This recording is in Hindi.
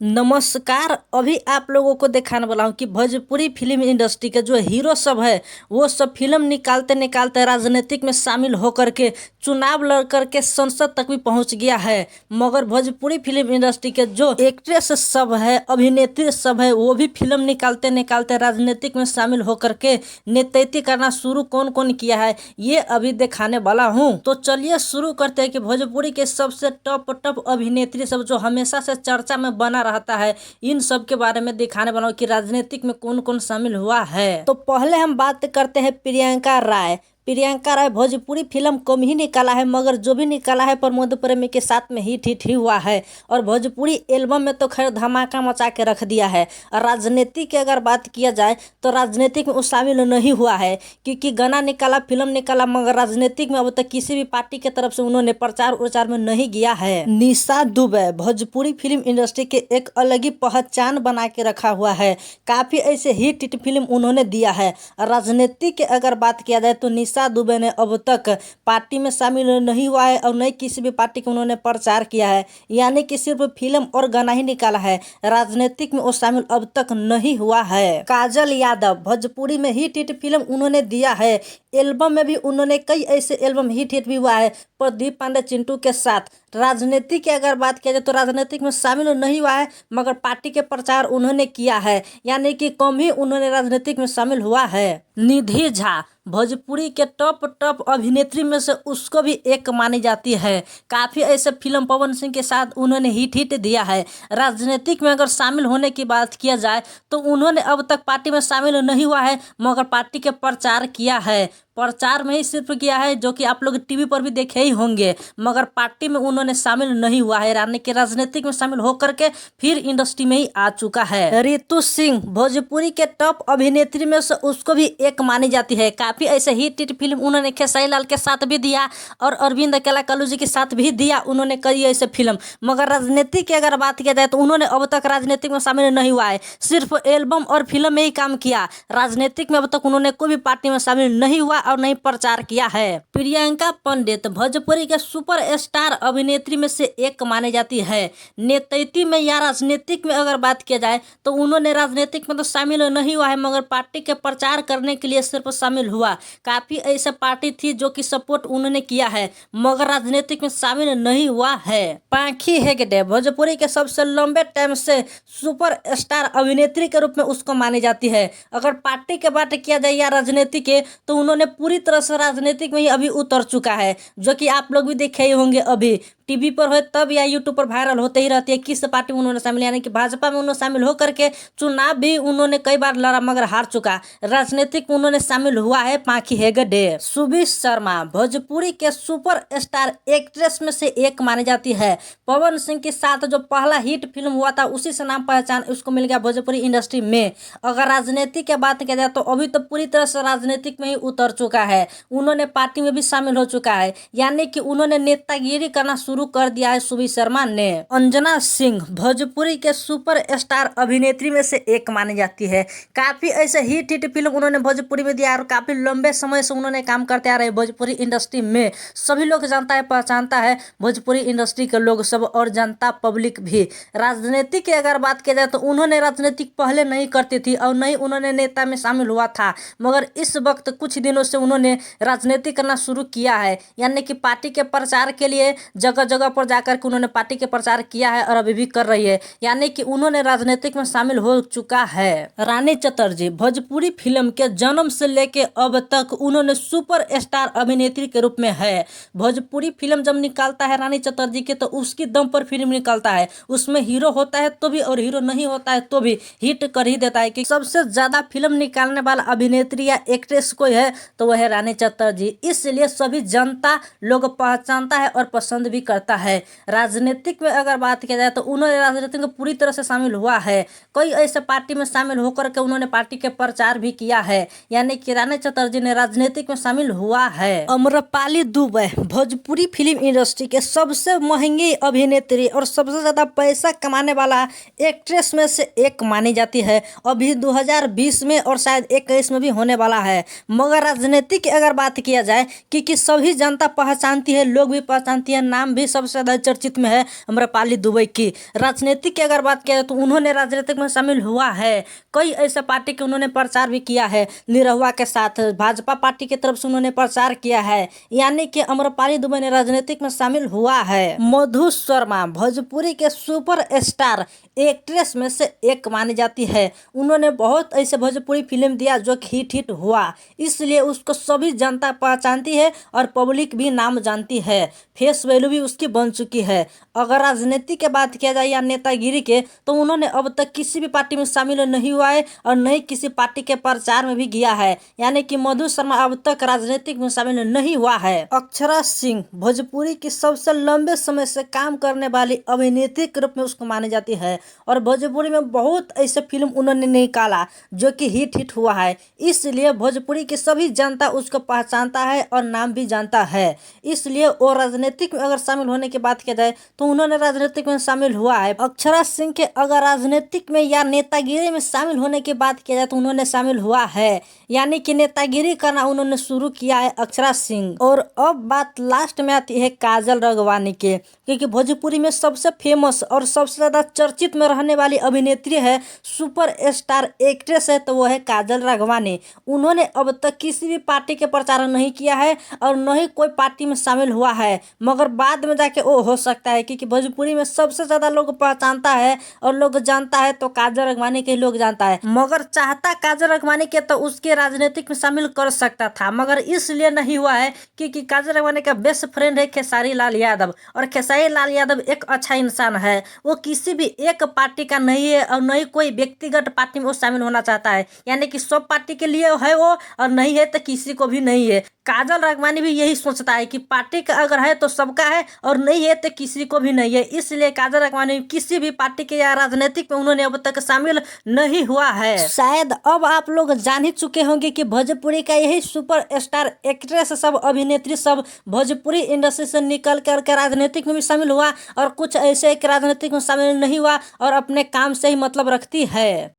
नमस्कार। अभी आप लोगों को दिखाने वाला हूँ कि भोजपुरी फिल्म इंडस्ट्री के जो हीरो सब है वो सब फिल्म निकालते निकालते राजनीतिक में शामिल होकर के चुनाव लड़ करके संसद तक भी पहुंच गया है। मगर भोजपुरी फिल्म इंडस्ट्री के जो एक्ट्रेस सब है, अभिनेत्री सब है, वो भी फिल्म निकालते निकालते राजनीतिक में शामिल होकर के नेतृत्व करना शुरू कौन कौन किया है ये अभी दिखाने वाला हूँ। तो चलिए शुरू करते हैं कि भोजपुरी के सबसे टॉप टॉप अभिनेत्री सब जो हमेशा से चर्चा में बना रहता है, इन सब के बारे में दिखाने वाला हूँ कि राजनीतिक में कौन कौन शामिल हुआ है। तो पहले हम बात करते हैं प्रियंका राय। प्रियंका राय भोजपुरी फिल्म कम ही निकाला है, मगर जो भी निकाला है प्रमोद प्रेमी के साथ में हिट ही हुआ है। और भोजपुरी एल्बम में तो खैर धमाका मचा के रख दिया है। और राजनीति की अगर बात किया जाए तो राजनीतिक में वो शामिल नहीं हुआ है, क्योंकि गाना निकाला, फिल्म निकाला, मगर राजनीतिक में अब तक किसी भी पार्टी की तरफ से उन्होंने प्रचार उचार में नहीं गया है। निशा दुबे भोजपुरी फिल्म इंडस्ट्री के एक अलग ही पहचान बना के रखा हुआ है। काफी ऐसे हिट फिल्म उन्होंने दिया है। राजनीति की अगर बात किया जाए तो निशा दुबे ने अब तक पार्टी में शामिल नहीं हुआ है और नहीं किसी भी पार्टी को उन्होंने प्रचार किया है, यानी कि सिर्फ फिल्म और गाना ही निकाला है। राजनीतिक में वो शामिल अब तक नहीं हुआ है। काजल यादव भोजपुरी में हिट फिल्म उन्होंने दिया है। एल्बम में भी उन्होंने कई ऐसे एल्बम हिट भी हुआ है प्रदीप पांडे चिंटू के साथ। राजनीति की अगर बात किया जाए तो राजनीतिक में शामिल नहीं हुआ है, मगर पार्टी के प्रचार उन्होंने किया है, यानी कि कम ही उन्होंने राजनीतिक में शामिल हुआ है। निधि झा भोजपुरी के टॉप टॉप अभिनेत्री में से उसको भी एक मानी जाती है। काफ़ी ऐसे फिल्म पवन सिंह के साथ उन्होंने हिट दिया है। राजनीतिक में अगर शामिल होने की बात किया जाए तो उन्होंने अब तक पार्टी में शामिल नहीं हुआ है, मगर पार्टी के प्रचार किया है। प्रचार में ही सिर्फ किया है, जो कि आप लोग टीवी पर भी देखे ही होंगे, मगर पार्टी में उन्होंने शामिल नहीं हुआ है। यानी कि राजनीतिक में शामिल होकर के फिर इंडस्ट्री में ही आ चुका है। रितु सिंह भोजपुरी के टॉप अभिनेत्री में से उसको भी एक मानी जाती है। काफी ऐसे हिट फिल्म उन्होंने खेसारी लाल के साथ भी दिया और अरविंद अकेला कल्लू जी के साथ भी दिया उन्होंने कई ऐसे फिल्म। मगर राजनीति की अगर बात किया जाए तो उन्होंने अब तक राजनीतिक में शामिल नहीं हुआ है, सिर्फ एल्बम और फिल्म में ही काम किया। राजनीतिक में अब तक उन्होंने कोई भी पार्टी में शामिल नहीं हुआ और नहीं प्रचार किया है। प्रियंका पंडित भोजपुरी के सुपर स्टार अभिनेत्री में से एक मानी जाती है। नेतृत्व में या राजनीतिक में अगर बात किया जाए तो उन्होंने राजनीतिक में तो शामिल नहीं हुआ है, मगर पार्टी के प्रचार करने के लिए सिर्फ शामिल हुआ। काफी ऐसे पार्टी थी जो कि सपोर्ट उन्होंने किया है, मगर राजनीतिक में शामिल नहीं हुआ है। पाखी हेगड़े भोजपुरी के सबसे लंबे टाइम से सुपर स्टार अभिनेत्री के रूप में उसको मानी जाती है। अगर पार्टी के बात किया जाए या राजनीति के तो उन्होंने पूरी तरह से राजनीतिक में ही अभी उतर चुका है, जो कि आप लोग भी देखे ही होंगे। अभी टीवी पर हो तब या यूट्यूब पर वायरल होते ही रहती है किस पार्टी में उन्होंने शामिल, यानी कि भाजपा में उन्होंने शामिल होकर के चुनाव भी उन्होंने कई बार लड़ा मगर हार चुका। राजनीतिक में उन्होंने शामिल हुआ है पाखी हेगड़े। सुबीर शर्मा भोजपुरी के सुपर स्टार एक्ट्रेस में से एक मानी जाती है। पवन सिंह के साथ जो पहला हिट फिल्म हुआ था उसी से नाम पहचान उसको मिल गया भोजपुरी इंडस्ट्री में। अगर राजनीति की बात किया जाए तो अभी तो पूरी तरह से राजनीतिक में ही उतर चुका है। उन्होंने पार्टी में भी शामिल हो चुका है, यानी कि उन्होंने नेतागिरी करना शुरू कर दिया है सुबीर शर्मा ने। अंजना सिंह भोजपुरी के सुपर स्टार अभिनेत्री में से एक मानी जाती है। काफी ऐसे हिट फिल्म उन्होंने भोजपुरी में दिया और काफी लंबे समय से उन्होंने काम करते आ रहे भोजपुरी इंडस्ट्री में। सभी लोग जानता है, पहचानता है भोजपुरी इंडस्ट्री के लोग सब और जनता पब्लिक भी। राजनीति की अगर बात किया जाए तो उन्होंने राजनीतिक पहले नहीं करती थी और नहीं उन्होंने नेता में शामिल हुआ था, मगर इस वक्त कुछ दिनों से उन्होंने राजनीति करना शुरू किया है, यानी कि पार्टी के प्रचार के लिए जगह जगह पर जाकर के उन्होंने पार्टी के प्रचार किया है और अभी भी कर रही है, यानी कि उन्होंने राजनीतिक में शामिल हो चुका है। रानी चटर्जी भोजपुरी फिल्म के जन्म से लेके अब तक उन्होंने सुपर स्टार अभिनेत्री के रूप में है। भोजपुरी फिल्म जब निकालता है रानी चटर्जी के तो उसकी दम पर फिल्म निकालता है। उसमें हीरो होता है तो भी और हीरो नहीं होता है तो भी हिट कर ही देता है। कि सबसे ज्यादा फिल्म निकालने वाला अभिनेत्री या एक्ट्रेस कोई है तो वह है रानी चटर्जी। इसलिए सभी जनता लोग पहचानता है और पसंद भी करता है। राजनीतिक में अगर बात किया जाए तो उन्होंने राजनीति में पूरी तरह से शामिल हुआ है। कई ऐसे पार्टी में शामिल होकर के उन्होंने पार्टी के प्रचार भी किया है, यानी कि रानी चटर्जी ने राजनीतिक में शामिल हुआ है। अम्रपाली दुबे भोजपुरी फिल्म इंडस्ट्री के सबसे महंगी अभिनेत्री और सबसे ज्यादा पैसा कमाने वाला एक्ट्रेस में से एक मानी जाती है। अभी 2020 में और शायद 21 में भी होने वाला है। मगर राजनीति की अगर बात किया जाए कि सभी जनता पहचानती है, लोग भी पहचानती है, नाम भी अभी सबसे ज़्यादा चर्चित में है आम्रपाली दुबे की। राजनीतिक की अगर बात किया जाए तो उन्होंने राजनीतिक में शामिल हुआ है। कई ऐसे पार्टी के उन्होंने प्रचार भी किया है। निरहुआ के साथ भाजपा पार्टी की तरफ से उन्होंने प्रचार किया है। यानी कि आम्रपाली दुबे ने राजनीतिक में शामिल हुआ है। मधु शर्मा भोजपुरी के सुपर स्टार एक्ट्रेस में से एक मानी जाती है। उन्होंने बहुत ऐसे भोजपुरी फिल्म दिया जो कि हिट हुआ, इसलिए उसको सभी जनता पहचानती है और पब्लिक भी नाम जानती है। फेस वैल्यू भी उसकी बन चुकी है। अगर राजनीति के बात किया जाए या नेतागिरी के, तो उन्होंने अब तक किसी भी पार्टी में शामिल नहीं हुआ है और नहीं किसी पार्टी के प्रचार में भी गया है। यानी कि मधु शर्मा अब तक राजनीतिक में शामिल नहीं हुआ है। अक्षरा सिंह भोजपुरी की सबसे लंबे समय से काम करने वाली अभिनेत्री के रूप में उसको मानी जाती है और भोजपुरी में बहुत ऐसे फिल्म उन्होंने निकाला जो कि हिट हुआ है। इसलिए भोजपुरी की सभी जनता उसको पहचानता है और नाम भी जानता है। इसलिए वो राजनीतिक में अगर शामिल होने की बात की जाए तो उन्होंने राजनीतिक में शामिल हुआ है। अक्षरा सिंह के अगर राजनीतिक में या नेतागिरी में शामिल होने की बात की जाए तो उन्होंने शामिल हुआ है। यानी कि नेतागिरी करना उन्होंने शुरू किया है अक्षरा सिंह। और अब बात लास्ट में आती है काजल राघवानी के, क्योंकि भोजपुरी में सबसे फेमस और सबसे ज्यादा चर्चित में रहने वाली अभिनेत्री है, सुपर स्टार एक्ट्रेस है, तो वो है काजल राघवानी। उन्होंने अब तक किसी भी पार्टी के प्रचार नहीं किया है और न ही कोई पार्टी में शामिल हुआ है, मगर बाद में जाके वो हो सकता है, क्योंकि भोजपुरी में सबसे ज्यादा लोग पहचानता है और लोग जानता है तो काजल राघवानी के लोग जानता है। मगर चाहता काजल राघवानी के तो उसके राजनीतिक में शामिल कर सकता था, मगर इसलिए नहीं हुआ है क्योंकि काजल राघवानी का बेस्ट फ्रेंड है खेसारी लाल यादव और खेसारी लाल यादव एक अच्छा इंसान है। वो किसी भी एक पार्टी का नहीं है और नहीं कोई व्यक्तिगत पार्टी में वो शामिल होना चाहता है। यानी कि सब पार्टी के लिए है वो और नहीं है तो किसी को भी नहीं है। काजल राघवानी भी यही सोचता है कि पार्टी का अगर है तो सबका है और नहीं है तो किसी को भी नहीं है। इसलिए काजल राघवानी किसी भी पार्टी के या राजनीतिक में उन्होंने अब तक शामिल नहीं हुआ है। शायद अब आप लोग जान ही चुके होंगे कि भोजपुरी का यही सुपर स्टार एक्ट्रेस सब अभिनेत्री सब भोजपुरी इंडस्ट्री से निकल करके राजनीतिक में भी शामिल हुआ और कुछ ऐसे राजनीतिक में शामिल नहीं हुआ और अपने काम से ही मतलब रखती है।